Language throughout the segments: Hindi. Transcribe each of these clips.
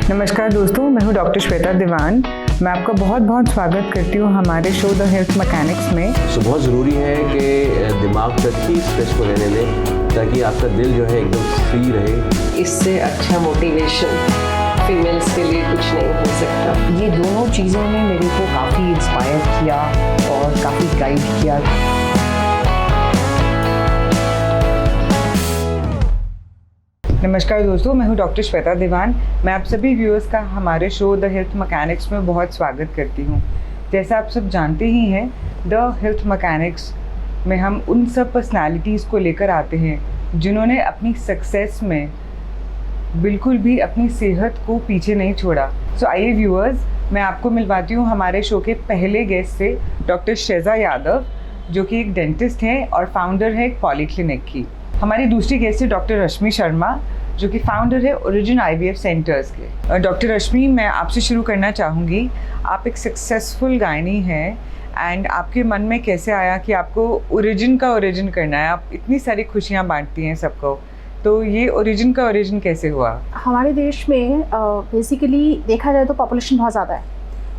नमस्कार दोस्तों, मैं हूं डॉक्टर श्वेता दीवान। मैं आपका बहुत बहुत स्वागत करती हूं हमारे शो द हेल्थ मैकेनिक्स में। तो बहुत ज़रूरी है कि दिमाग तक ही स्ट्रेस को रहने दें ताकि आपका दिल जो है एकदम फ्री रहे। इससे अच्छा मोटिवेशन फीमेल्स के लिए कुछ नहीं हो सकता। ये दोनों चीज़ों ने मेरे को काफ़ी इंस्पायर किया और काफ़ी गाइड किया। नमस्कार दोस्तों, मैं हूं डॉक्टर श्वेता दीवान। मैं आप सभी व्यूअर्स का हमारे शो द हेल्थ मैकेनिक्स में बहुत स्वागत करती हूं। जैसा आप सब जानते ही हैं, द हेल्थ मैकेनिक्स में हम उन सब पर्सनालिटीज़ को लेकर आते हैं जिन्होंने अपनी सक्सेस में बिल्कुल भी अपनी सेहत को पीछे नहीं छोड़ा। सो आइए व्यूअर्स, मैं आपको मिलवाती हूँ हमारे शो के पहले गेस्ट से, डॉक्टर शेजा यादव, जो कि एक डेंटिस्ट हैं और फाउंडर है एक पॉलीक्लिनिक की। हमारी दूसरी गेस्ट है डॉक्टर रश्मि शर्मा, जो कि फाउंडर है ओरिजिन IVF सेंटर्स के। डॉक्टर रश्मि, मैं आपसे शुरू करना चाहूँगी। आप एक सक्सेसफुल गायनी हैं एंड आपके मन में कैसे आया कि आपको ओरिजिन का ओरिजिन करना है? आप इतनी सारी खुशियाँ बांटती हैं सबको, तो ये ओरिजिन का ओरिजिन कैसे हुआ? हमारे देश में बेसिकली देखा जाए तो पॉपुलेशन बहुत ज़्यादा है।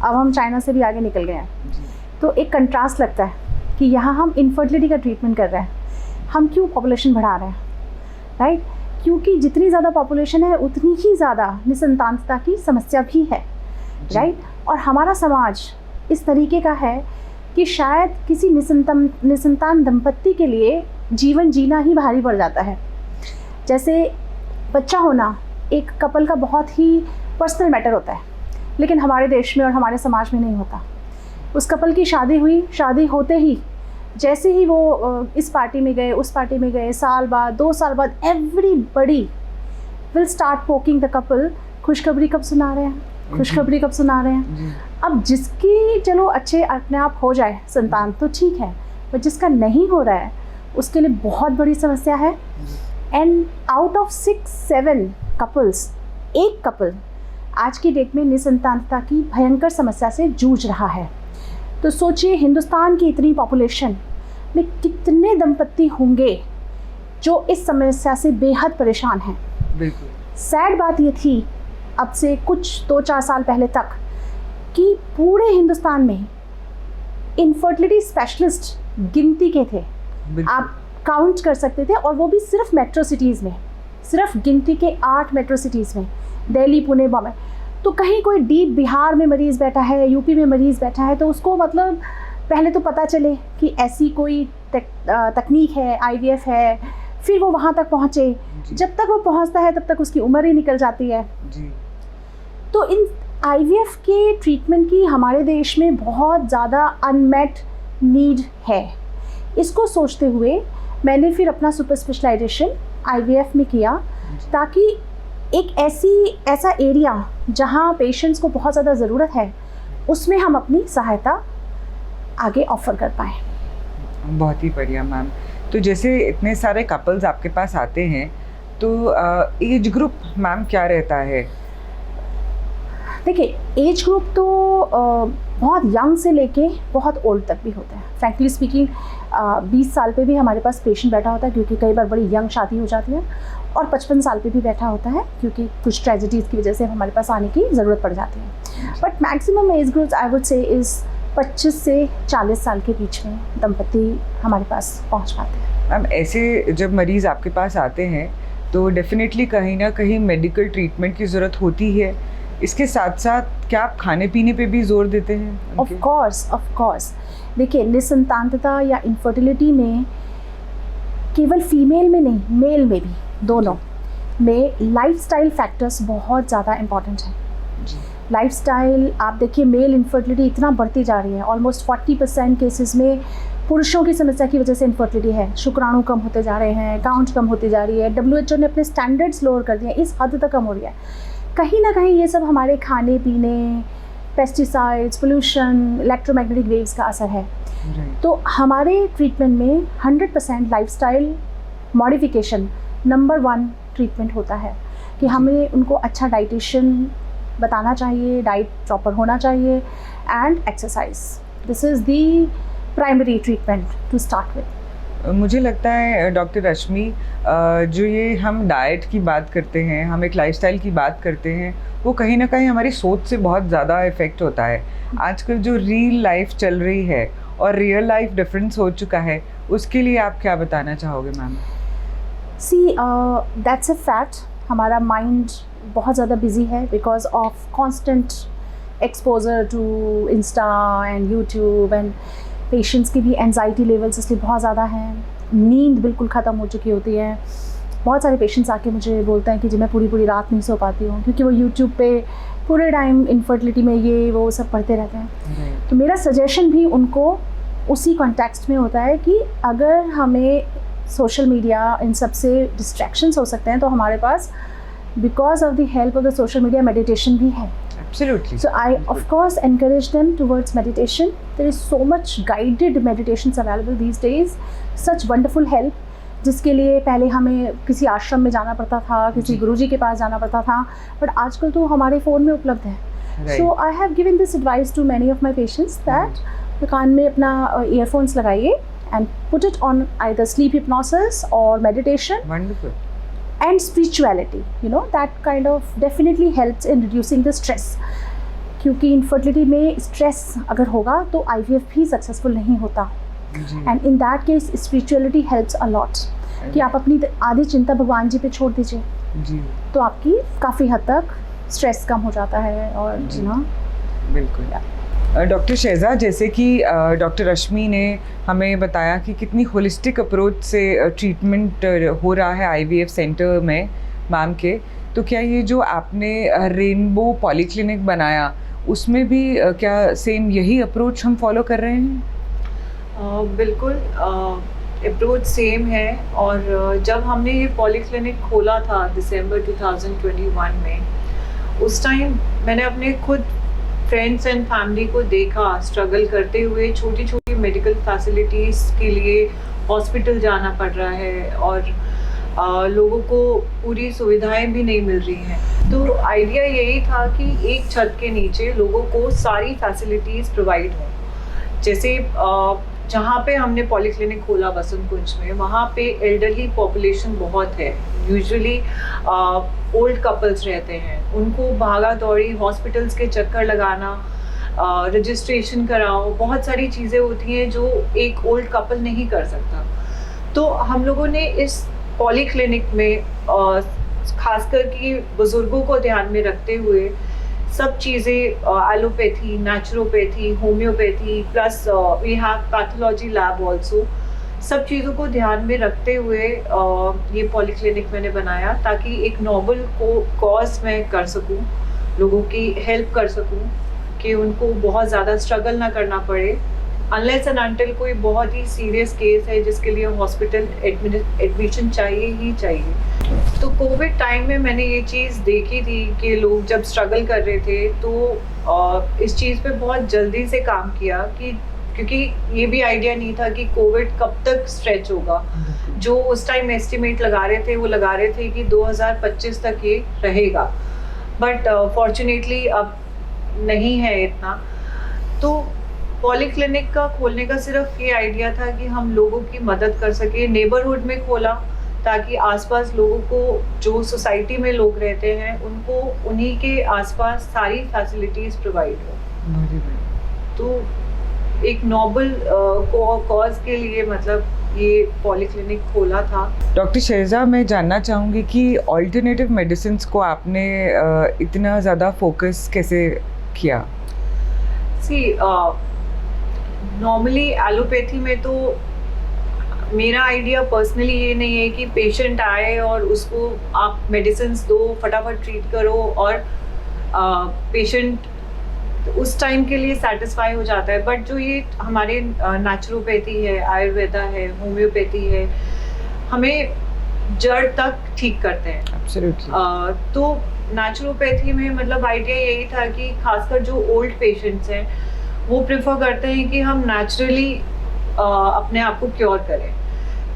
अब हम चाइना से भी आगे निकल गए हैं, तो एक कंट्रास्ट लगता है कि यहाँ हम इनफर्टिलिटी का ट्रीटमेंट कर रहे हैं, हम क्यों पॉपुलेशन बढ़ा रहे हैं, राइट? क्योंकि जितनी ज़्यादा पॉपुलेशन है उतनी ही ज़्यादा निसंतानता की समस्या भी है, राइट? और हमारा समाज इस तरीके का है कि शायद किसी निसंतान दंपत्ति के लिए जीवन जीना ही भारी पड़ जाता है। जैसे बच्चा होना एक कपल का बहुत ही पर्सनल मैटर होता है, लेकिन हमारे देश में और हमारे समाज में नहीं होता। उस कपल की शादी हुई, शादी होते ही जैसे ही वो इस पार्टी में गए, उस पार्टी में गए, साल बाद 2 साल बाद everybody will start poking the couple. खुशखबरी कब सुना रहे हैं, खुशखबरी कब सुना रहे हैं। अब जिसकी चलो अच्छे अपने आप हो जाए संतान तो ठीक है, पर जिसका नहीं हो रहा है उसके लिए बहुत बड़ी समस्या है। एंड आउट ऑफ 6-7 कपल्स, एक कपल आज की डेट में निसंतानता की भयंकर समस्या से जूझ रहा है। तो सोचिए, हिंदुस्तान की इतनी पॉपुलेशन में कितने दंपत्ति होंगे जो इस समस्या से बेहद परेशान हैं। बिल्कुल। सैड बात ये थी अब से कुछ 2-4 साल पहले तक कि पूरे हिंदुस्तान में इनफर्टिलिटी स्पेशलिस्ट गिनती के थे। आप काउंट कर सकते थे, और वो भी सिर्फ मेट्रो सिटीज़ में, सिर्फ गिनती के 8 मेट्रो सिटीज़ में, दिल्ली, पुणे, बॉम्बे। तो कहीं कोई डीप बिहार में मरीज़ बैठा है, यूपी में मरीज़ बैठा है, तो उसको मतलब पहले तो पता चले कि ऐसी कोई तकनीक है, IVF है, फिर वो वहाँ तक पहुँचे। जब तक वो पहुँचता है तब तक उसकी उम्र ही निकल जाती है जी। तो इन IVF के ट्रीटमेंट की हमारे देश में बहुत ज़्यादा अनमेट नीड है। इसको सोचते हुए मैंने फिर अपना सुपर स्पेशलाइजेशन IVF में किया, ताकि एक ऐसा एरिया जहाँ पेशेंट्स को बहुत ज़्यादा ज़रूरत है, उसमें हम अपनी सहायता आगे ऑफ़र कर पाएँ। बहुत ही बढ़िया मैम। तो जैसे इतने सारे कपल्स आपके पास आते हैं, तो एज ग्रुप मैम क्या रहता है? देखिए, एज ग्रुप तो बहुत यंग से लेके बहुत ओल्ड तक भी होता है। फ्रैंकली स्पीकिंग 20 साल पे भी हमारे पास पेशेंट बैठा होता है, क्योंकि कई बार बड़ी यंग शादी हो जाती है, और 55 साल पे भी बैठा होता है, क्योंकि कुछ ट्रेजेडीज़ की वजह से हमारे पास आने की ज़रूरत पड़ जाती है। But maximum age groups I would say is 25 से 40 साल के बीच में दंपत्ति हमारे पास पहुँच पाते हैं। मैम, ऐसे जब मरीज़ आपके पास आते हैं तो डेफिनेटली कहीं ना कहीं मेडिकल ट्रीटमेंट की ज़रूरत होती है। इसके साथ साथ क्या आप खाने पीने पे भी जोर देते हैं? Of course. देखिए, निसंतानता या इनफर्टिलिटी में केवल फीमेल में नहीं, मेल में भी, दोनों में लाइफस्टाइल फैक्टर्स बहुत ज़्यादा इम्पॉर्टेंट हैं। लाइफस्टाइल, आप देखिए, मेल इनफर्टिलिटी इतना बढ़ती जा रही है। ऑलमोस्ट 40% केसेस में पुरुषों की समस्या की वजह से इनफर्टिलिटी है। शुक्राणु कम होते जा रहे हैं, काउंट कम होती जा रही है। WHO ने अपने स्टैंडर्ड्स लोअर कर दिए हैं, इस हद तक कम हो रही है। कहीं ना कहीं ये सब हमारे खाने पीने, पेस्टिसाइड्स, पोल्यूशन, इलेक्ट्रोमैग्नेटिक वेव्स का असर है। तो हमारे ट्रीटमेंट में 100% लाइफस्टाइल मॉडिफिकेशन नंबर 1 ट्रीटमेंट होता है कि हमें उनको अच्छा डाइटिशियन बताना चाहिए, डाइट प्रॉपर होना चाहिए, and exercise. This is the primary treatment to start with. मुझे लगता है डॉक्टर रश्मि, जो ये हम डाइट की बात करते हैं, हम एक लाइफस्टाइल की बात करते हैं, वो कहीं ना कहीं हमारी सोच से बहुत ज़्यादा इफ़ेक्ट होता है। आजकल जो रियल लाइफ चल रही है और रियल लाइफ डिफरेंस हो चुका है, उसके लिए आप क्या बताना चाहोगे ma'am? See that's a fact, हमारा माइंड बहुत ज़्यादा बिजी है because of constant exposure to Insta and YouTube, and patients की भी एनजाइटी लेवल्स इसलिए बहुत ज़्यादा हैं, नींद बिल्कुल ख़त्म हो चुकी होती है। बहुत सारे पेशेंट्स आके मुझे बोलते हैं कि जी मैं पूरी रात नहीं सो पाती हूँ, क्योंकि वो यूट्यूब पे पूरे टाइम इनफर्टिलिटी में ये वो सब पढ़ते रहते हैं। तो मेरा सजेशन भी उनको उसी कॉन्टेक्स्ट में होता है कि अगर हमें सोशल मीडिया इन सब से डिस्ट्रैक्शंस हो सकते हैं, तो हमारे पास because of the help of the social media meditation भी है। Absolutely. So I of course encourage them towards meditation. There is so much guided meditations available these days, such wonderful help, जिसके लिए पहले हमें किसी आश्रम में जाना पड़ता था, किसी गुरुजी के पास जाना पड़ता था, बट आजकल तो हमारे फ़ोन में उपलब्ध है। So I have given this advice to many of my patients that कान में अपना earphones लगाइए and put it on either sleep hypnosis or meditation. Wonderful. And spirituality, you know, that kind of definitely helps in reducing the stress, क्योंकि infertility में stress अगर होगा तो IVF भी successful नहीं होता, and in that case spirituality helps a lot, कि आप अपनी आधी चिंता भगवान जी पे छोड़ दीजिए जी, तो आपकी काफ़ी हद तक स्ट्रेस कम हो जाता है। और यू नो बिल्कुल। डॉक्टर शहज़ाद, जैसे कि डॉक्टर रश्मि ने हमें बताया कि कितनी होलिस्टिक अप्रोच से ट्रीटमेंट हो रहा है आईवीएफ सेंटर में मैम के, तो क्या ये जो आपने रेनबो पॉलीक्लिनिक बनाया, उसमें भी क्या सेम यही अप्रोच हम फॉलो कर रहे हैं? बिल्कुल, अप्रोच सेम है। और जब हमने ये पॉलीक्लिनिक खोला था दिसंबर 2021 में, उस टाइम मैंने अपने खुद फ्रेंड्स एंड फैमिली को देखा स्ट्रगल करते हुए। छोटी छोटी मेडिकल फैसिलिटीज़ के लिए हॉस्पिटल जाना पड़ रहा है और लोगों को पूरी सुविधाएं भी नहीं मिल रही हैं। तो आइडिया यही था कि एक छत के नीचे लोगों को सारी फैसिलिटीज़ प्रोवाइड हों। जैसे जहाँ पे हमने पॉलीक्लिनिक खोला वसंत कुंज में, वहाँ पे एल्डरली पॉपुलेशन बहुत है। यूजुअली ओल्ड कपल्स रहते हैं, उनको भागा दौड़ी हॉस्पिटल्स के चक्कर लगाना, रजिस्ट्रेशन कराओ, बहुत सारी चीज़ें होती हैं जो एक ओल्ड कपल नहीं कर सकता। तो हम लोगों ने इस पॉलीक्लिनिक में खासकर कि बुज़ुर्गों को ध्यान में रखते हुए सब चीज़ें, allopathy, naturopathy, homeopathy, plus we have pathology lab also, सब चीज़ों को ध्यान में रखते हुए ये पॉलीक्लिनिक मैंने बनाया, ताकि एक नोबल कॉज मैं कर सकूं, लोगों की हेल्प कर सकूं, कि उनको बहुत ज़्यादा स्ट्रगल ना करना पड़े, अनलेस एंड अनटिल कोई बहुत ही सीरियस केस है जिसके लिए हॉस्पिटल एडमिशन चाहिए ही चाहिए। तो कोविड टाइम में मैंने ये चीज़ देखी थी कि लोग जब स्ट्रगल कर रहे थे, तो इस चीज़ पे बहुत जल्दी से काम किया, कि क्योंकि ये भी आइडिया नहीं था कि कोविड कब तक स्ट्रेच होगा। जो उस टाइम एस्टिमेट लगा रहे थे, वो लगा रहे थे कि 2025 तक ये रहेगा, बट फॉर्चुनेटली अब नहीं है इतना। तो पॉलीक्लिनिक का खोलने का सिर्फ ये आइडिया था कि हम लोगों की मदद कर सके। नेबरहुड में खोला ताकि आसपास लोगों को, जो सोसाइटी में लोग रहते हैं, उनको उन्हीं के आसपास सारी फैसिलिटीज़ प्रोवाइड हो। तो एक नोबल कॉज के लिए मतलब ये पॉलीक्लिनिक खोला था। डॉक्टर शहज़ाद, मैं जानना चाहूँगी कि ऑल्टरनेटिव मेडिसिन को आपने इतना ज़्यादा फोकस कैसे किया? नॉर्मली एलोपैथी में तो मेरा आइडिया पर्सनली ये नहीं है कि पेशेंट आए और उसको आप मेडिसिन दो, फटाफट ट्रीट करो और पेशेंट उस टाइम के लिए सेटिस्फाई हो जाता है। बट जो ये हमारे नेचुरोपैथी है, आयुर्वेदा है, होम्योपैथी है, हमें जड़ तक ठीक करते हैं। Absolutely. तो नेचुरोपैथी में मतलब आइडिया यही था कि खासकर जो ओल्ड पेशेंट्स हैं, वो प्रेफर करते हैं कि हम नेचुरली अपने आप को क्योर करें।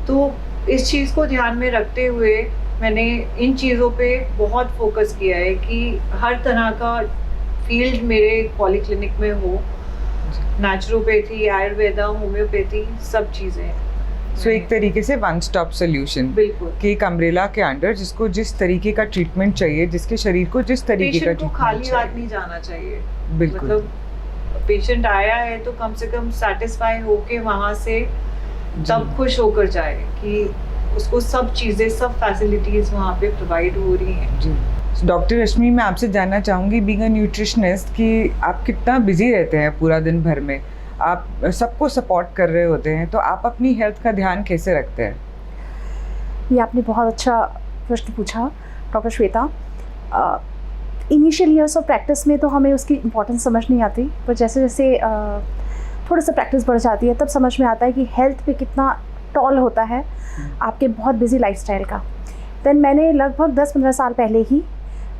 तो इस चीज़ को ध्यान में रखते हुए मैंने इन चीज़ों पे बहुत फोकस किया है कि हर तरह का फील्ड मेरे पॉलीक्लिनिक में हो, नेचुरोपैथी, आयुर्वेदा, होम्योपैथी, सब चीज़ें हैं। सो एक तरीके से वन स्टॉप सोल्यूशन बिल्कुल कि एक अम्ब्रेला के अंडर जिसको जिस तरीके का ट्रीटमेंट चाहिए, जिसके शरीर को जिस तरीके का पेशेंट को खाली ट्रीटमेंट हाथ नहीं जाना चाहिए। बिल्कुल। मतलब पेशेंट आया है तो कम से कम सेटिस्फाई होके वहाँ से तब खुश होकर जाए कि उसको सब चीज़ें, सब फैसिलिटीज़ वहाँ पे प्रोवाइड हो रही हैं। जी। डॉक्टर रश्मि, मैं आपसे जानना चाहूँगी बीइंग अ न्यूट्रिशनिस्ट कि आप कितना बिजी रहते हैं पूरा दिन भर में, आप सबको सपोर्ट कर रहे होते हैं, तो आप अपनी हेल्थ का ध्यान कैसे रखते हैं? ये आपने बहुत अच्छा प्रश्न पूछा doctor Shweta. Initial years of practice में तो हमें उसकी इम्पोर्टेंस समझ नहीं आती, पर जैसे जैसे थोड़ा सा प्रैक्टिस बढ़ जाती है तब समझ में आता है कि हेल्थ पे कितना टॉल होता है आपके बहुत बिजी लाइफस्टाइल का। देन मैंने लगभग 10-15 साल पहले ही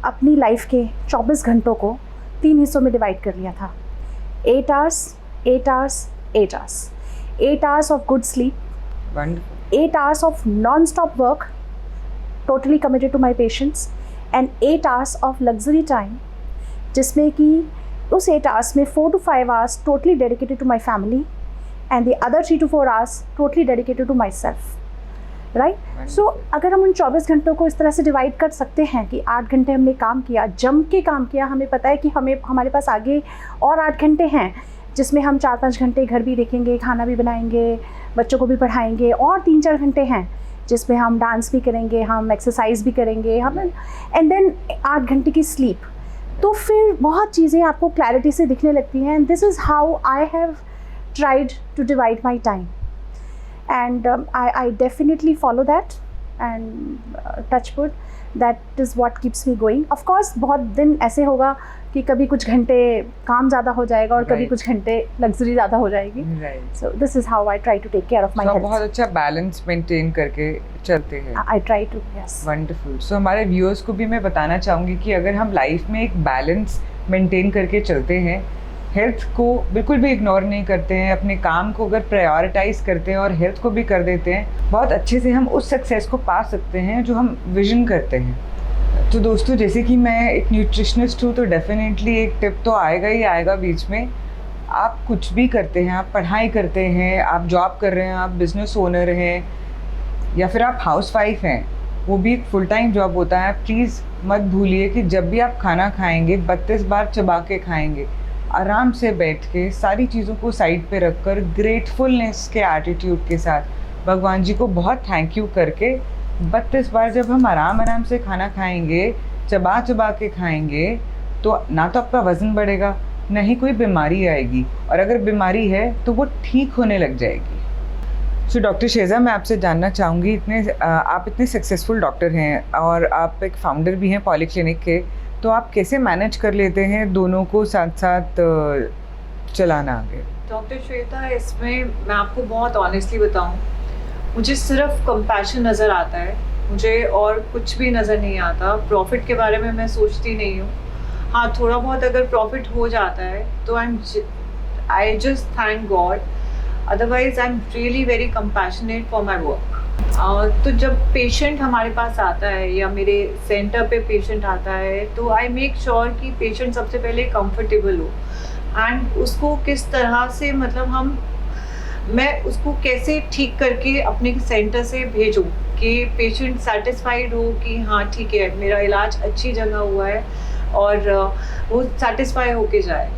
अपनी लाइफ के 24 घंटों को 3 हिस्सों में डिवाइड कर लिया था। 8 hours, 8 hours, 8 hours। 8 hours of good sleep, Wonderful. 8 hours of non-stop work, totally committed to my patients, and 8 hours of luxury time, जिसमें कि उस 8 hours में 4 to 5 hours totally dedicated to my family, and the other 3 to 4 hours totally dedicated to myself. Right. So अगर हम उन 24 घंटों को इस तरह से डिवाइड कर सकते हैं कि 8 घंटे हमने काम किया, जम के काम किया, हमें पता है कि हमारे पास आगे और 8 घंटे हैं जिसमें हम 4-5 घंटे घर भी देखेंगे, खाना भी बनाएंगे, बच्चों को भी पढ़ाएंगे, और 3-4 घंटे हैं जिसमें हम डांस भी करेंगे, हम एक्सरसाइज भी करेंगे, हम एंड देन 8 घंटे की स्लीप। तो फिर बहुत चीज़ें आपको क्लैरिटी से दिखने लगती हैं। And this is how I have tried to divide my time, and I definitely follow that, and touch wood, that is what keeps me going. Of course बहुत दिन ऐसे होगा कि कभी कुछ घंटे काम ज़्यादा हो जाएगा और कभी Right. कुछ घंटे लग्जरी ज़्यादा हो जाएगी। Right. So this is how I try to take care of my So आप health. बहुत अच्छा बैलेंस मेंटेन करके चलते हैं। I try to, yes. Wonderful. So हमारे व्यूअर्स को भी मैं बताना चाहूँगी कि अगर हम लाइफ में एक बैलेंस मेंटेन करके चलते हैं, हेल्थ को बिल्कुल भी इग्नोर नहीं करते हैं, अपने काम को अगर प्रायोरिटाइज करते हैं और हेल्थ को भी कर देते हैं, बहुत अच्छे से हम उस सक्सेस को पा सकते हैं जो हम विजन करते हैं। तो दोस्तों, जैसे कि मैं एक न्यूट्रिशनिस्ट हूँ, तो डेफिनेटली एक टिप तो आएगा ही आएगा बीच में। आप कुछ भी करते हैं, आप पढ़ाई करते हैं, आप जॉब कर रहे हैं, आप बिजनेस ओनर हैं, या फिर आप हाउसवाइफ हैं, वो भी एक फुल टाइम जॉब होता है। प्लीज़ मत भूलिए कि जब भी आप खाना खाएंगे 32 बार चबा के खाएंगे, आराम से बैठ के सारी चीज़ों को साइड पे रखकर ग्रेटफुलनेस के एटीट्यूड के साथ भगवान जी को बहुत थैंक यू करके 32 बार जब हम आराम से खाना खाएंगे, चबा के खाएंगे, तो ना तो आपका वज़न बढ़ेगा, ना ही कोई बीमारी आएगी, और अगर बीमारी है तो वो ठीक होने लग जाएगी। सो डॉक्टर शेजा, मैं आपसे जानना चाहूँगी, आप इतने सक्सेसफुल डॉक्टर हैं और आप एक फाउंडर भी हैं पॉलीक्लिनिक के, तो आप कैसे मैनेज कर लेते हैं दोनों को साथ साथ चलाना आगे? डॉक्टर श्वेता, इसमें मैं आपको बहुत ऑनेस्टली बताऊं, मुझे सिर्फ कंपैशन नज़र आता है, मुझे और कुछ भी नज़र नहीं आता। प्रॉफिट के बारे में मैं सोचती नहीं हूँ। हाँ, थोड़ा बहुत अगर प्रॉफिट हो जाता है तो I just thank God, otherwise I am really very compassionate for my work. तो जब पेशेंट हमारे पास आता है या मेरे सेंटर पे पेशेंट आता है, तो आई मेक श्योर कि पेशेंट सबसे पहले कंफर्टेबल हो, एंड उसको किस तरह से, मतलब मैं उसको कैसे ठीक करके अपने सेंटर से भेजूं कि पेशेंट सेटिस्फाइड हो कि हाँ ठीक है, मेरा इलाज अच्छी जगह हुआ है, और वो सेटिस्फाई होके जाए।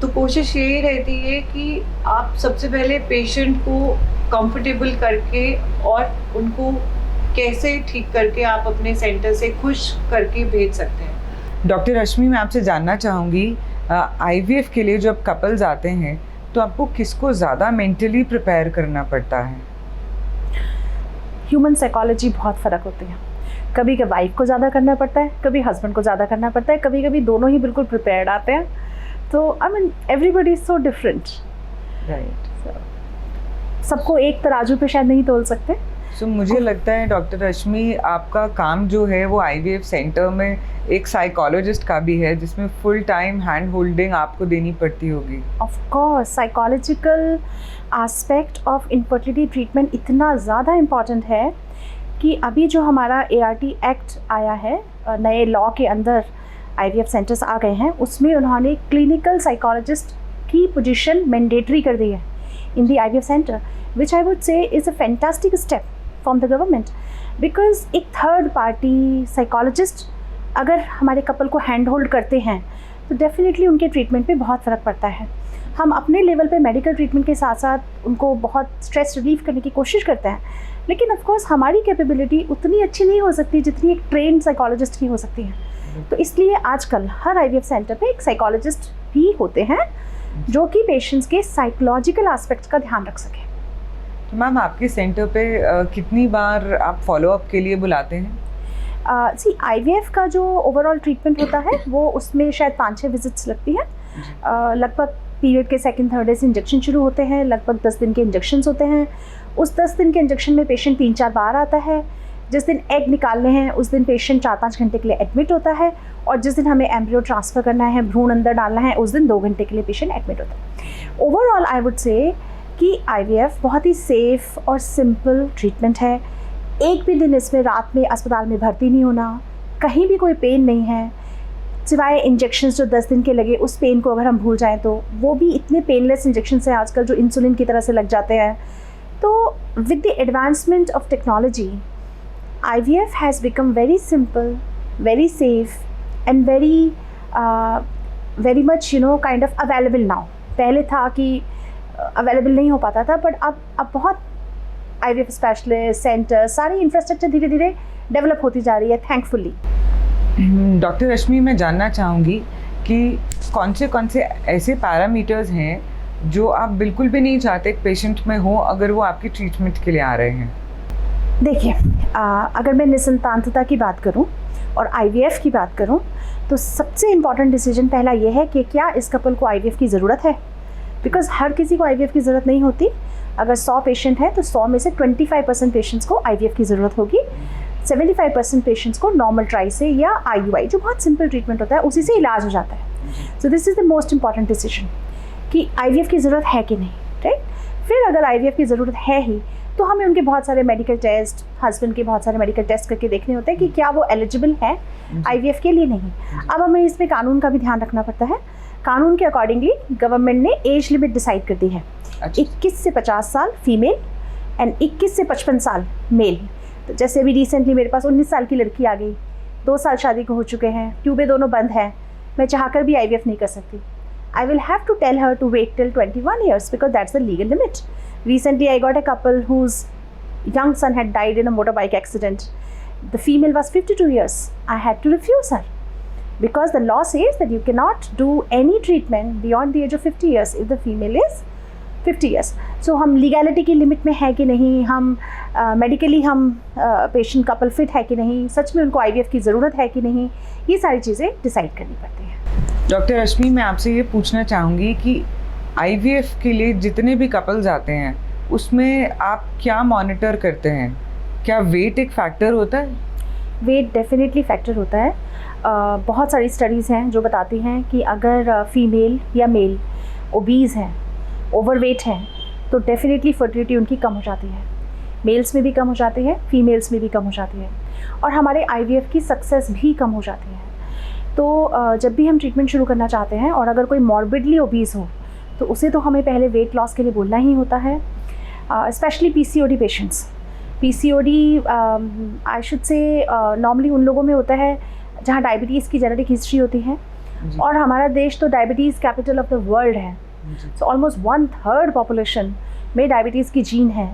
तो कोशिश यही रहती है कि आप सबसे पहले पेशेंट को कंफर्टेबल करके और उनको कैसे ठीक करके आप अपने सेंटर से खुश करके भेज सकते हैं। डॉक्टर रश्मि, मैं आपसे जानना चाहूँगी, IVF के लिए जब कपल्स आते हैं तो आपको किसको ज़्यादा मेंटली प्रिपेयर करना पड़ता है? ह्यूमन साइकोलॉजी बहुत फ़र्क होती है। कभी कभी वाइफ को ज़्यादा करना पड़ता है, कभी हस्बैंड को ज़्यादा करना पड़ता है, कभी कभी दोनों ही बिल्कुल प्रिपेयर्ड आते हैं। तो I mean everybody is so different, right. सबको एक तराजू पे शायद नहीं तोल सकते। सो मुझे लगता है डॉक्टर रश्मि, आपका काम जो है वो IVF सेंटर में एक साइकोलॉजिस्ट का भी है, जिसमें फुल टाइम हैंड होल्डिंग आपको देनी पड़ती होगी। Of course, psychological aspect of infertility treatment इतना ज़्यादा इम्पॉर्टेंट है कि अभी जो हमारा ART एक्ट आया है, नए लॉ के अंदर IVF सेंटर्स आ गए हैं, उसमें उन्होंने क्लिनिकल साइकोलॉजिस्ट की पोजीशन मैंडेटरी कर दी है in the IVF center, which I would say is a fantastic step from the government, because एक थर्ड पार्टी साइकोलॉजिस्ट अगर हमारे कपल को हैंड होल्ड करते हैं तो डेफिनेटली उनके ट्रीटमेंट पे बहुत फ़र्क पड़ता है। हम अपने लेवल पे मेडिकल ट्रीटमेंट के साथ साथ उनको बहुत स्ट्रेस रिलीफ करने की कोशिश करते हैं, लेकिन ऑफ कोर्स हमारी कैपेबिलिटी उतनी अच्छी नहीं हो सकती जितनी एक ट्रेंड साइकोलॉजिस्ट की हो सकती है। तो इसलिए आजकल हर IVF सेंटर पे एक साइकोलॉजिस्ट भी होते हैं जो कि पेशेंट्स के साइकोलॉजिकल एस्पेक्ट्स का ध्यान रख सकें। तो मैम आपके सेंटर पे कितनी बार आप फॉलोअप के लिए बुलाते हैं? IVF का जो ओवरऑल ट्रीटमेंट होता है वो उसमें शायद 5-6 विजिट्स लगती हैं। लगभग पीरियड के सेकंड थर्ड डे से इंजेक्शन शुरू होते हैं, लगभग 10 दिन के इंजेक्शन्स होते हैं। उस 10 दिन के इंजेक्शन में पेशेंट 3-4 बार आता है। जिस दिन एग निकालने हैं उस दिन पेशेंट 4-5 घंटे के लिए एडमिट होता है, और जिस दिन हमें एम्ब्रियो ट्रांसफ़र करना है, भ्रूण अंदर डालना है, उस दिन 2 घंटे के लिए पेशेंट एडमिट होता है। ओवरऑल आई वुड से कि IVF बहुत ही सेफ़ और सिंपल ट्रीटमेंट है। एक भी दिन इसमें रात में अस्पताल में भर्ती नहीं होना, कहीं भी कोई पेन नहीं है, सिवाय इंजेक्शन्स जो 10 दिन के लगे उस पेन को अगर हम भूल जाएं तो वो भी इतने पेनलेस इंजेक्शन्स हैं आजकल जो इंसुलिन की तरह से लग जाते हैं। तो with the advancement of technology IVF has become very simple, very safe and very much kind of available now. पहले था कि अवेलेबल नहीं हो पाता था, बट अब बहुत IVF स्पेशलिस्ट सेंटर सारी इंफ्रास्ट्रक्चर धीरे धीरे डेवलप होती जा रही है, थैंकफुली। डॉक्टर रश्मि, मैं जानना चाहूँगी कि कौन से ऐसे पैरामीटर्स हैं जो आप बिल्कुल भी नहीं चाहते एक पेशेंट में हो अगर वो आपकी ट्रीटमेंट के लिए आ रहे हैं? देखिए, अगर मैं निसंतानता की बात करूं और IVF की बात करूं तो सबसे इम्पॉर्टेंट डिसीजन पहला ये है कि क्या इस कपल को IVF की ज़रूरत है, बिकॉज़ हर किसी को IVF की ज़रूरत नहीं होती। अगर 100 पेशेंट हैं तो 100 में से 25% पेशेंट्स को IVF की ज़रूरत होगी, 75% पेशेंट्स को नॉर्मल ट्राई से या IUI जो बहुत सिंपल ट्रीटमेंट होता है उसी से इलाज हो जाता है। So this is the most important decision कि IVF की ज़रूरत है कि नहीं, राइट। फिर अगर IVF की ज़रूरत है ही तो हमें उनके बहुत सारे मेडिकल टेस्ट, हस्बैंड के बहुत सारे मेडिकल टेस्ट करके देखने होते हैं कि क्या वो एलिजिबल है IVF के लिए नहीं। अब हमें इसमें कानून का भी ध्यान रखना पड़ता है। कानून के अकॉर्डिंगली गवर्नमेंट ने एज लिमिट डिसाइड कर दी है। 21 से 50 साल फीमेल एंड 21 से 55 साल मेल। तो जैसे अभी रिसेंटली मेरे पास 19 साल की लड़की आ गई, 2 साल शादी को हो चुके हैं, ट्यूबें दोनों बंद हैं, मैं चाहकर भी IVF नहीं कर सकती। I will have to tell her to wait till 21 years because that's the legal limit. Recently, I got a couple whose young son had died in a motorbike accident. The female was 52 years. I had to refuse her because the law says that you cannot do any treatment beyond the age of 50 years if the female is 50 years. So हम लीगैलिटी की लिमिट में है कि नहीं, हम मेडिकली हम पेशेंट कपल फिट है कि नहीं, सच में उनको IVF की ज़रूरत है कि नहीं, ये सारी चीज़ें डिसाइड करनी पड़ती हैं। डॉक्टर रश्मि, मैं आपसे ये पूछना चाहूँगी कि IVF के लिए जितने भी कपल्स आते हैं उसमें आप क्या मॉनिटर करते हैं? क्या वेट एक फैक्टर होता है? वेट डेफिनेटली फैक्टर होता है। बहुत सारी स्टडीज़ हैं जो बताती हैं कि अगर फीमेल या मेल ओबीज़ हैं, ओवरवेट हैं, तो डेफिनेटली फर्टिलिटी उनकी कम हो जाती है। मेल्स में भी कम हो जाती है, फीमेल्स में भी कम हो जाती है, और हमारे IVF की सक्सेस भी कम हो जाती है। तो जब भी हम ट्रीटमेंट शुरू करना चाहते हैं और अगर कोई मॉर्बिडली ओबीज़ हो तो उसे तो हमें पहले वेट लॉस के लिए बोलना ही होता है। Specially PCOD patients, PCOD I should say normally उन लोगों में होता है जहाँ डायबिटीज़ की जेनेटिक हिस्ट्री होती है, और हमारा देश तो diabetes capital of the world है। सो ऑलमोस्ट 1/3 पॉपुलेशन में डायबिटीज़ की जीन है,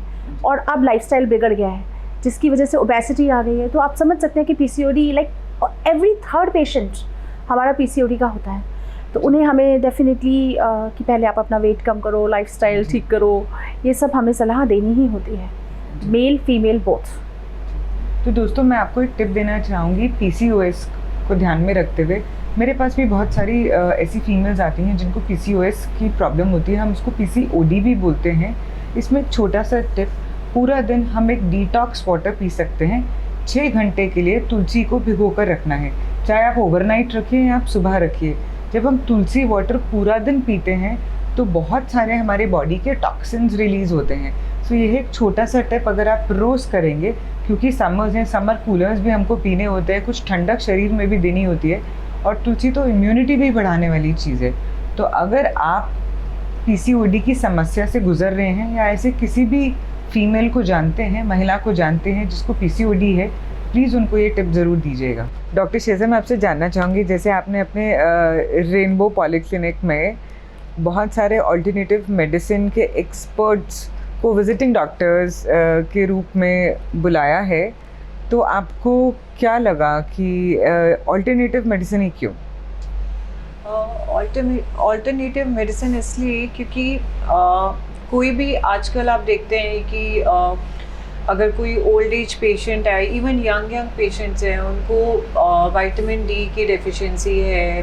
और अब लाइफस्टाइल बिगड़ गया है जिसकी वजह से ओबेसिटी आ गई है। तो आप समझ सकते हैं कि PCOD like every third patient हमारा PCOD का होता है। तो उन्हें हमें डेफिनेटली कि पहले आप अपना वेट कम करो, लाइफस्टाइल ठीक करो, ये सब हमें सलाह देनी ही होती है, मेल फीमेल बोथ। तो दोस्तों, मैं आपको एक टिप देना चाहूँगी PCOS को ध्यान में रखते हुए। मेरे पास भी बहुत सारी ऐसी फीमेल्स आती हैं जिनको PCOS की प्रॉब्लम होती है, हम उसको PCOD भी बोलते हैं। इसमें एक छोटा सा टिप, पूरा दिन हम एक डिटॉक्स वाटर पी सकते हैं। 6 घंटे के लिए तुलसी को भिगो कर रखना है, चाहे आप ओवरनाइट रखिए या आप सुबह रखिए। जब हम तुलसी वाटर पूरा दिन पीते हैं तो बहुत सारे हमारे बॉडी के टॉक्सिन्स रिलीज़ होते हैं। सो ये एक छोटा सा टिप अगर आप रोज़ करेंगे, क्योंकि समर्स हैं, समर कूलर्स भी हमको पीने होते हैं, कुछ ठंडक शरीर में भी देनी होती है, और तुलसी तो इम्यूनिटी भी बढ़ाने वाली चीज़ है। तो अगर आप पीसीओडी की समस्या से गुजर रहे हैं या ऐसे किसी भी फीमेल को जानते हैं, महिला को जानते हैं जिसको पीसीओडी है, प्लीज़ उनको ये टिप ज़रूर दीजिएगा। डॉक्टर शेज़ा, मैं आपसे जानना चाहूँगी, जैसे आपने अपने रेनबो पॉलीक्लिनिक में बहुत सारे अल्टरनेटिव मेडिसिन के एक्सपर्ट्स को विजिटिंग डॉक्टर्स के रूप में बुलाया है, तो आपको क्या लगा कि अल्टरनेटिव मेडिसिन ही क्यों? ऑल्टरनेटिव मेडिसिन इसलिए क्योंकि कोई भी आजकल आप देखते हैं कि अगर कोई ओल्ड एज पेशेंट है, इवन यंग पेशेंट्स हैं, उनको विटामिन डी की डेफिशिएंसी है,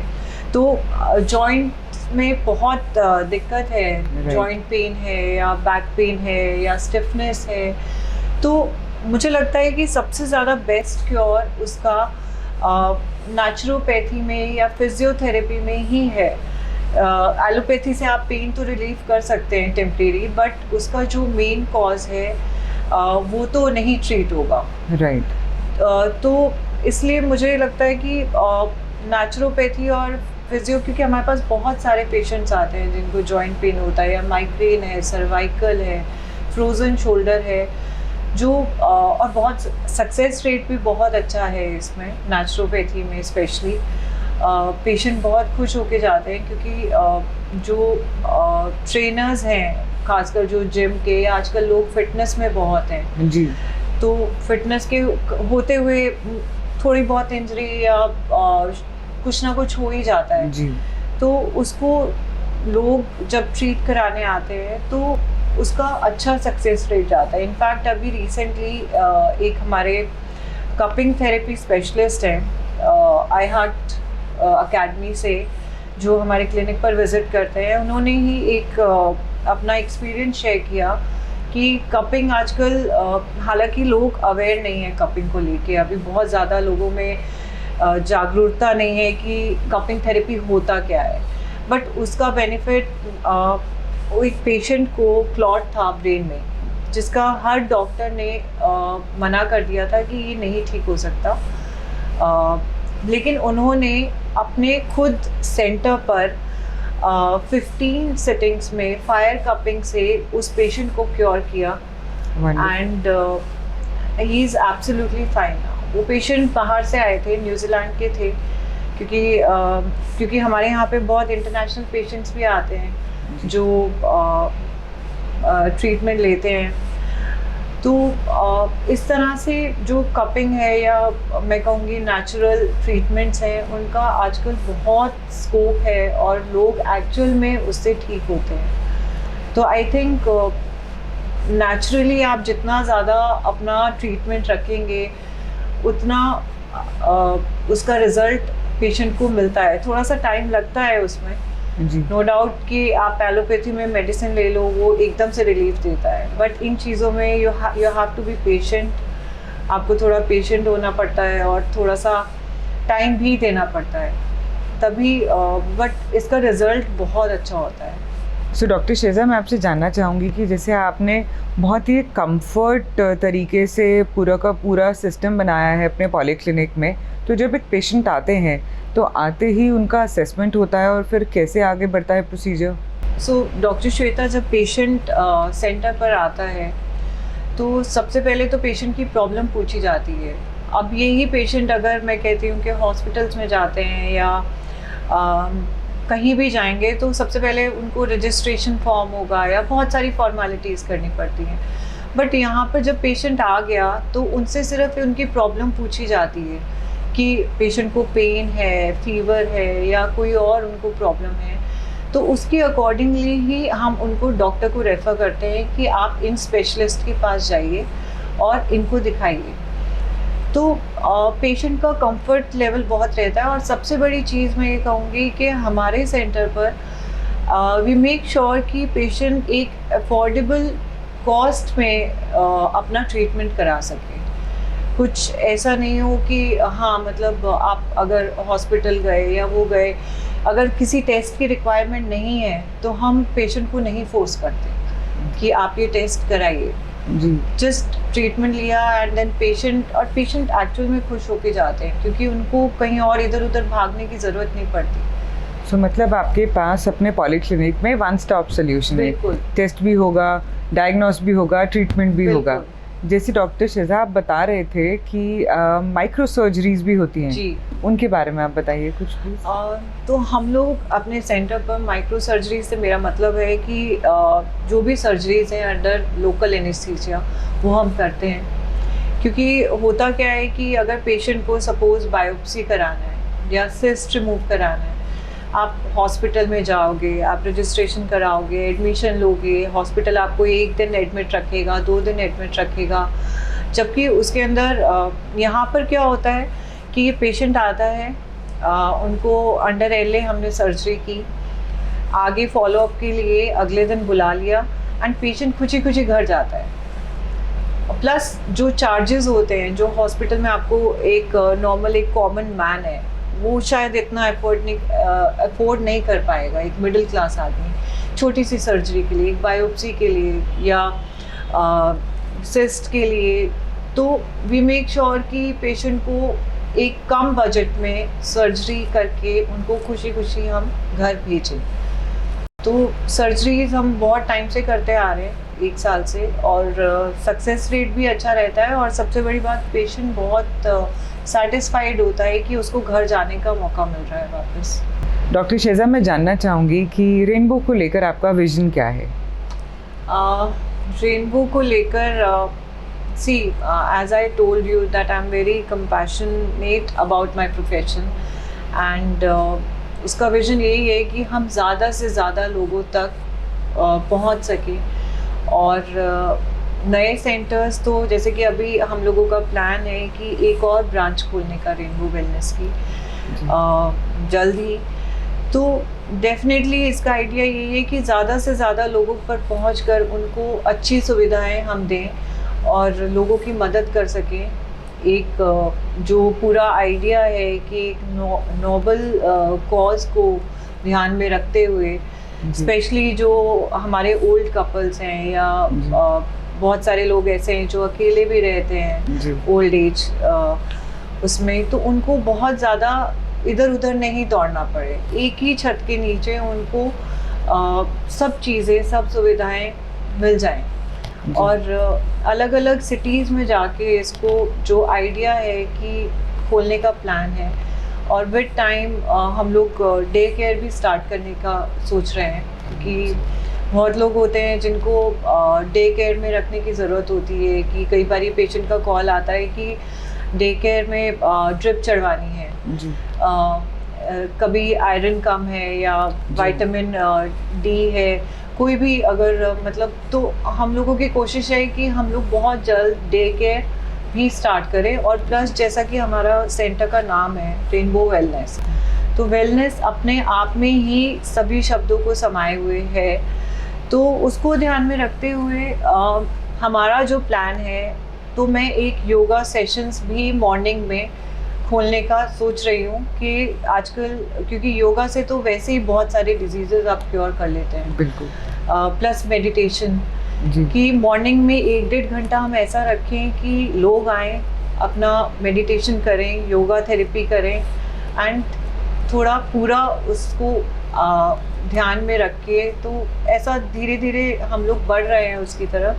तो जॉइंट में बहुत दिक्कत है, जॉइंट पेन है या बैक पेन है या स्टिफनेस है, तो मुझे लगता है कि सबसे ज़्यादा बेस्ट क्योर उसका नेचुरोपैथी में या फिजियोथेरेपी में ही है। एलोपैथी से आप पेन तो रिलीव कर सकते हैं टेम्परेरी, बट उसका जो मेन कॉज है वो तो नहीं ट्रीट होगा। राइट। तो इसलिए मुझे लगता है कि नेचुरोपैथी और फिजियो, क्योंकि हमारे पास बहुत सारे पेशेंट्स आते हैं जिनको जॉइंट पेन होता है या माइग्रेन है, सर्वाइकल है, फ्रोज़न शोल्डर है, जो और बहुत सक्सेस रेट भी बहुत अच्छा है इसमें, नेचुरोपैथी में स्पेशली। पेशेंट बहुत खुश होके जाते हैं क्योंकि जो ट्रेनर्स हैं, खासकर जो जिम के, आजकल लोग फिटनेस में बहुत हैं जी, तो फिटनेस के होते हुए थोड़ी बहुत इंजरी या कुछ ना कुछ हो ही जाता है जी। तो उसको लोग जब ट्रीट कराने आते हैं तो उसका अच्छा सक्सेस रेट जाता है। इनफैक्ट अभी रिसेंटली एक हमारे कपिंग थेरेपी स्पेशलिस्ट हैं आई हार्ट अकेडमी से, जो हमारे क्लिनिक पर विज़िट करते हैं, उन्होंने ही एक अपना एक्सपीरियंस शेयर किया कि कपिंग आजकल हालांकि लोग अवेयर नहीं है कपिंग को लेके, अभी बहुत ज़्यादा लोगों में जागरूकता नहीं है कि कपिंग थेरेपी होता क्या है, बट उसका बेनिफिट एक पेशेंट को क्लॉट था ब्रेन में, जिसका हर डॉक्टर ने मना कर दिया था कि ये नहीं ठीक हो सकता, लेकिन उन्होंने अपने खुद सेंटर पर 15 सिटिंग्स में फायर कपिंग से उस पेशेंट को क्योर किया and he is absolutely fine. वो पेशेंट बाहर से आए थे, न्यूजीलैंड के थे, क्योंकि हमारे यहाँ पे बहुत इंटरनेशनल पेशेंट्स भी आते हैं जो ट्रीटमेंट लेते हैं। तो इस तरह से जो कपिंग है या मैं कहूँगी नेचुरल ट्रीटमेंट्स हैं, उनका आजकल बहुत स्कोप है और लोग एक्चुअल में उससे ठीक होते हैं। तो आई थिंक नेचुरली आप जितना ज़्यादा अपना ट्रीटमेंट रखेंगे उतना उसका रिज़ल्ट पेशेंट को मिलता है। थोड़ा सा टाइम लगता है उसमें, नो डाउट कि आप एलोपैथी में मेडिसिन ले लो वो एकदम से रिलीफ देता है, बट इन चीज़ों में you have to be patient, आपको थोड़ा पेशेंट होना पड़ता है और थोड़ा सा टाइम भी देना पड़ता है तभी, बट इसका रिज़ल्ट बहुत अच्छा होता है। सो डॉक्टर शेज़ा, मैं आपसे जानना चाहूँगी कि जैसे आपने बहुत ही कंफर्ट तरीके से पूरा का पूरा सिस्टम बनाया है अपने पॉलीक्लिनिक में, तो जब एक पेशेंट आते हैं तो आते ही उनका असेसमेंट होता है और फिर कैसे आगे बढ़ता है प्रोसीजर? सो डॉक्टर श्वेता, जब पेशेंट सेंटर पर आता है तो सबसे पहले तो पेशेंट की प्रॉब्लम पूछी जाती है। अब यही पेशेंट अगर मैं कहती हूँ कि हॉस्पिटल्स में जाते हैं या कहीं भी जाएंगे तो सबसे पहले उनको रजिस्ट्रेशन फॉर्म होगा या बहुत सारी फॉर्मेलिटीज़ करनी पड़ती हैं, बट यहाँ पर जब पेशेंट आ गया तो उनसे सिर्फ उनकी प्रॉब्लम पूछी जाती है कि पेशेंट को पेन है, फीवर है या कोई और उनको प्रॉब्लम है, तो उसके अकॉर्डिंगली ही हम उनको डॉक्टर को रेफ़र करते हैं कि आप इन स्पेशलिस्ट के पास जाइए और इनको दिखाइए। तो पेशेंट का कंफर्ट लेवल बहुत रहता है और सबसे बड़ी चीज़ मैं ये कहूँगी कि हमारे सेंटर पर वी मेक श्योर कि पेशेंट एक अफोर्डेबल कॉस्ट में अपना ट्रीटमेंट करा सके। कुछ ऐसा नहीं हो कि हाँ मतलब आप अगर हॉस्पिटल गए या वो गए, अगर किसी टेस्ट की रिक्वायरमेंट नहीं है तो हम पेशेंट को नहीं फोर्स करते कि आप ये टेस्ट कराइए जी। जस्ट ट्रीटमेंट लिया एंड देन पेशेंट एक्चुअल में खुश होके जाते हैं क्योंकि उनको कहीं और इधर उधर भागने की ज़रूरत नहीं पड़ती। सो मतलब आपके पास अपने पॉलीक्लिनिक में वन स्टॉप सोल्यूशन है, बिल्कुल। टेस्ट भी होगा, डायग्नोस भी होगा, ट्रीटमेंट भी होगा। बिल्कुल। जैसे डॉक्टर शेजा आप बता रहे थे कि माइक्रो सर्जरीज भी होती हैं, जी। उनके बारे में आप बताइए कुछ प्लीज। तो हम लोग अपने सेंटर पर माइक्रो सर्जरी से मेरा मतलब है कि जो भी सर्जरीज हैं अंडर लोकल एनेस्थीसिया वो हम करते हैं। क्योंकि होता क्या है कि अगर पेशेंट को सपोज बायोप्सी कराना है या सिस्ट रिमूव कराना है, आप हॉस्पिटल में जाओगे, आप रजिस्ट्रेशन कराओगे, एडमिशन लोगे, हॉस्पिटल आपको 1 दिन एडमिट रखेगा, 2 दिन एडमिट रखेगा। जबकि उसके अंदर यहाँ पर क्या होता है कि ये पेशेंट आता है, उनको अंडर एलए हमने सर्जरी की, आगे फॉलोअप के लिए अगले दिन बुला लिया एंड पेशेंट खुशी खुशी घर जाता है। प्लस जो चार्जेस होते हैं जो हॉस्पिटल में आपको एक नॉर्मल एक कॉमन मैन है वो शायद इतना अफोर्ड नहीं कर पाएगा, एक मिडिल क्लास आदमी छोटी सी सर्जरी के लिए, एक बायोप्सी के लिए या सिस्ट के लिए। तो वी मेक श्योर कि पेशेंट को एक कम बजट में सर्जरी करके उनको खुशी खुशी हम घर भेजें। तो सर्जरीज हम बहुत टाइम से करते आ रहे हैं, 1 साल से, और सक्सेस रेट भी अच्छा रहता है। और सबसे बड़ी बात, पेशेंट बहुत सेटिस्फाइड होता है कि उसको घर जाने का मौका मिल रहा है वापस। डॉक्टर शेजा, मैं जानना चाहूँगी कि रेनबो को लेकर आपका विजन क्या है? रेनबो को लेकर as I told you that I'm very compassionate about my profession and उसका विजन यही है कि हम ज़्यादा से ज़्यादा लोगों तक पहुंच सके। और नए सेंटर्स तो जैसे कि अभी हम लोगों का प्लान है कि एक और ब्रांच खोलने का रेनबो वेलनेस की जल्द ही। तो डेफिनेटली इसका आइडिया यही है कि ज़्यादा से ज़्यादा लोगों पर पहुंचकर उनको अच्छी सुविधाएं हम दें और लोगों की मदद कर सकें। एक जो पूरा आइडिया है कि एक नोबल कॉज को ध्यान में रखते हुए, स्पेशली जो हमारे ओल्ड कपल्स हैं या बहुत सारे लोग ऐसे हैं जो अकेले भी रहते हैं ओल्ड एज उसमें, तो उनको बहुत ज़्यादा इधर उधर नहीं दौड़ना पड़े, एक ही छत के नीचे उनको सब चीज़ें, सब सुविधाएं मिल जाएं। और अलग अलग सिटीज़ में जाके इसको जो आइडिया है कि खोलने का प्लान है, और विद टाइम हम लोग डे केयर भी स्टार्ट करने का सोच रहे हैं। क्योंकि बहुत लोग होते हैं जिनको डे केयर में रखने की ज़रूरत होती है कि कई बार पेशेंट का कॉल आता है कि डे केयर में ड्रिप चढ़वानी है, कभी आयरन कम है या विटामिन डी है, कोई भी अगर मतलब, तो हम लोगों की कोशिश है कि हम लोग बहुत जल्द डे केयर भी स्टार्ट करें। और प्लस जैसा कि हमारा सेंटर का नाम है रेनबो वेलनेस, तो वेलनेस अपने आप में ही सभी शब्दों को समाये हुए है। तो उसको ध्यान में रखते हुए हमारा जो प्लान है, तो मैं एक योगा सेशंस भी मॉर्निंग में खोलने का सोच रही हूँ कि आजकल क्योंकि योगा से तो वैसे ही बहुत सारे डिजीजेस आप क्योर कर लेते हैं। बिल्कुल। प्लस मेडिटेशन कि मॉर्निंग में 1-1.5 घंटा हम ऐसा रखें कि लोग आएँ, अपना मेडिटेशन करें, योगा थेरेपी करें एंड थोड़ा पूरा उसको ध्यान में रख के, तो ऐसा धीरे धीरे हम लोग बढ़ रहे हैं उसकी तरफ।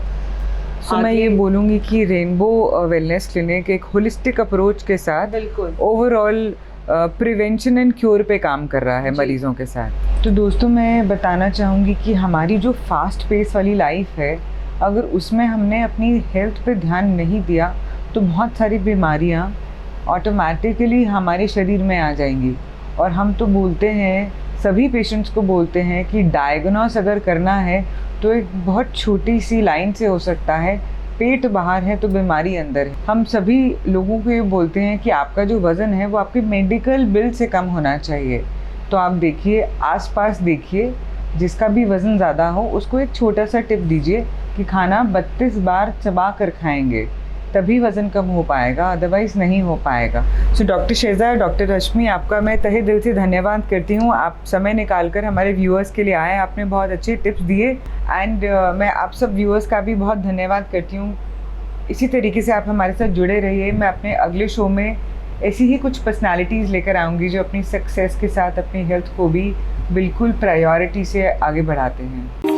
तो मैं ये बोलूँगी कि रेनबो वेलनेस क्लिनिक एक होलिस्टिक अप्रोच के साथ बिल्कुल ओवरऑल प्रिवेंशन एंड क्योर पे काम कर रहा है मरीजों के साथ। तो दोस्तों, मैं बताना चाहूँगी कि हमारी जो फास्ट पेस वाली लाइफ है, अगर उसमें हमने अपनी हेल्थ पे ध्यान नहीं दिया तो बहुत सारी बीमारियाँ ऑटोमेटिकली हमारे शरीर में आ जाएंगी। और हम तो बोलते हैं, सभी पेशेंट्स को बोलते हैं कि डायग्नोस अगर करना है तो एक बहुत छोटी सी लाइन से हो सकता है, पेट बाहर है तो बीमारी अंदर है। हम सभी लोगों को ये बोलते हैं कि आपका जो वज़न है वो आपके मेडिकल बिल से कम होना चाहिए। तो आप देखिए, आसपास देखिए, जिसका भी वज़न ज़्यादा हो उसको एक छोटा सा टिप दीजिए कि खाना 32 बार चबा कर खाएंगे, तभी वज़न कम हो पाएगा, अदरवाइज़ नहीं हो पाएगा। सो डॉक्टर शेजा, डॉक्टर रश्मि, आपका मैं तहे दिल से धन्यवाद करती हूँ। आप समय निकाल कर हमारे व्यूअर्स के लिए आए, आपने बहुत अच्छे टिप्स दिए एंड मैं आप सब व्यूअर्स का भी बहुत धन्यवाद करती हूँ। इसी तरीके से आप हमारे साथ जुड़े रहिए। मैं अपने अगले शो में ऐसी ही कुछ पर्सनालिटीज़ लेकर आऊँगी जो अपनी सक्सेस के साथ अपनी हेल्थ को भी बिल्कुल प्रायोरिटी से आगे बढ़ाते हैं।